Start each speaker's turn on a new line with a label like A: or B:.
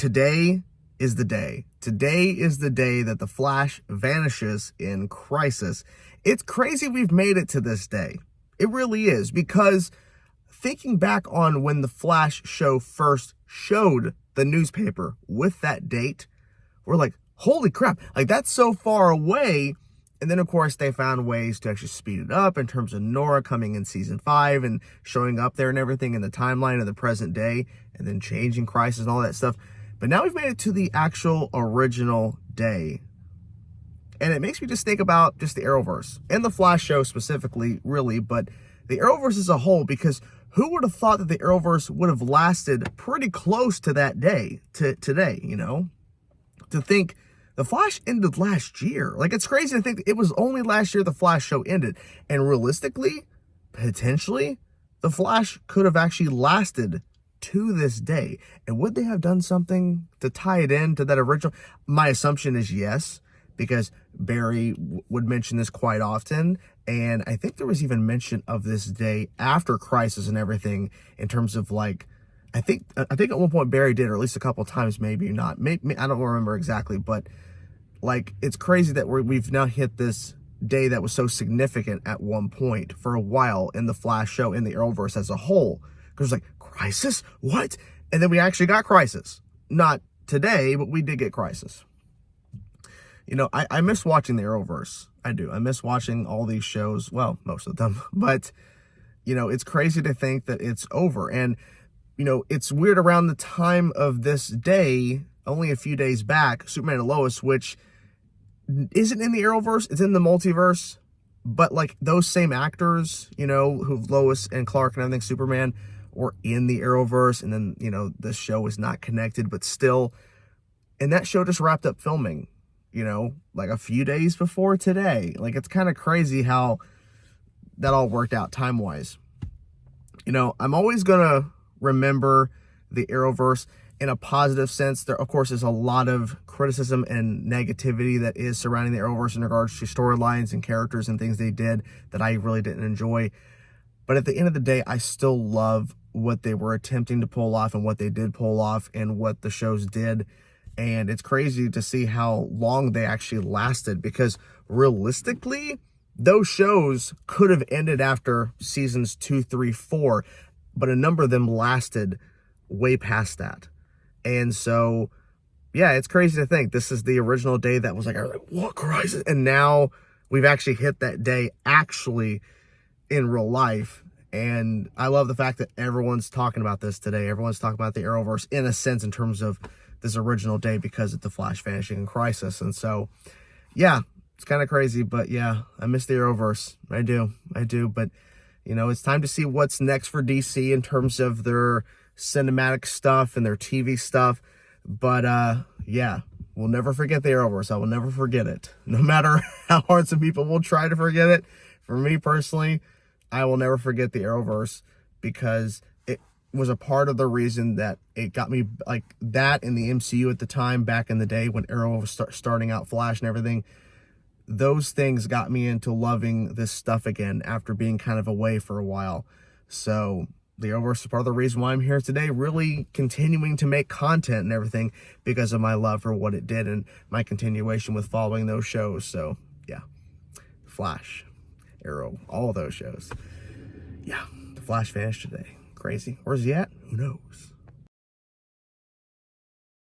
A: today is the day. Today is the day that the Flash vanishes in Crisis. It's crazy we've made it to this day. It really is, because thinking back on when the Flash show first showed the newspaper with that date, we're like, holy crap, like that's so far away. And then, of course, they found ways to actually speed it up in terms of Nora coming in season 5 and showing up there and everything in the timeline of the present day, and then changing Crisis and all that stuff. But now we've made it to the actual original day. And it makes me just think about just the Arrowverse and the Flash show specifically, really, but the Arrowverse as a whole, because who would have thought that the Arrowverse would have lasted pretty close to that day, to today, you know? To think the Flash ended last year. Like, it's crazy to think it was only last year the Flash show ended. And realistically, potentially, the Flash could have actually lasted to this day. And would they have done something to tie it in to that original? My assumption is yes, because Barry would mention this quite often. And I think there was even mention of this day after Crisis and everything, in terms of like, I think at one point Barry did, or at least a couple of times, maybe not. Maybe, I don't remember exactly, but like, it's crazy that we've now hit this day that was so significant at one point for a while in the Flash show, in the Arrowverse as a whole. Because like, Crisis? What? And then we actually got Crisis. Not today, but we did get Crisis. You know, I miss watching the Arrowverse. I do. I miss watching all these shows. Well, most of them. But, you know, it's crazy to think that it's over. And, you know, it's weird, around the time of this day, only a few days back, Superman and Lois, which isn't in the Arrowverse, it's in the multiverse, but like those same actors, you know, who Lois and Clark and everything, Superman, were in the Arrowverse, and then, you know, the show is not connected, but still. And that show just wrapped up filming, you know, like a few days before today. Like, it's kind of crazy how that all worked out time-wise. You know, I'm always gonna remember the Arrowverse in a positive sense. There, of course, is a lot of criticism and negativity that is surrounding the Arrowverse in regards to storylines and characters and things they did that I really didn't enjoy. But at the end of the day, I still love what they were attempting to pull off and what they did pull off and what the shows did. And it's crazy to see how long they actually lasted, because realistically, those shows could have ended after seasons 2, 3, 4, but a number of them lasted way past that. And so, yeah, it's crazy to think this is the original day that was like, I was like, what Crisis? And now we've actually hit that day actually in real life. And I love the fact that everyone's talking about this today. Everyone's talking about the Arrowverse in a sense, in terms of this original day, because of the Flash vanishing in Crisis. And so, yeah, it's kind of crazy, but yeah, I miss the Arrowverse. I do. But, you know, it's time to see what's next for DC in terms of their cinematic stuff and their TV stuff. But yeah, we'll never forget the Arrowverse. I will never forget it, no matter how hard some people will try to forget it. For me personally, I will never forget the Arrowverse, because it was a part of the reason that it got me, like, that in the MCU at the time, back in the day when Arrow was starting out, Flash and everything. Those things got me into loving this stuff again after being kind of away for a while. So the Arrowverse is part of the reason why I'm here today, really continuing to make content and everything, because of my love for what it did and my continuation with following those shows. So yeah, Flash, Arrow, all those shows. Yeah, the Flash vanished today. Crazy. Where's he at? Who knows?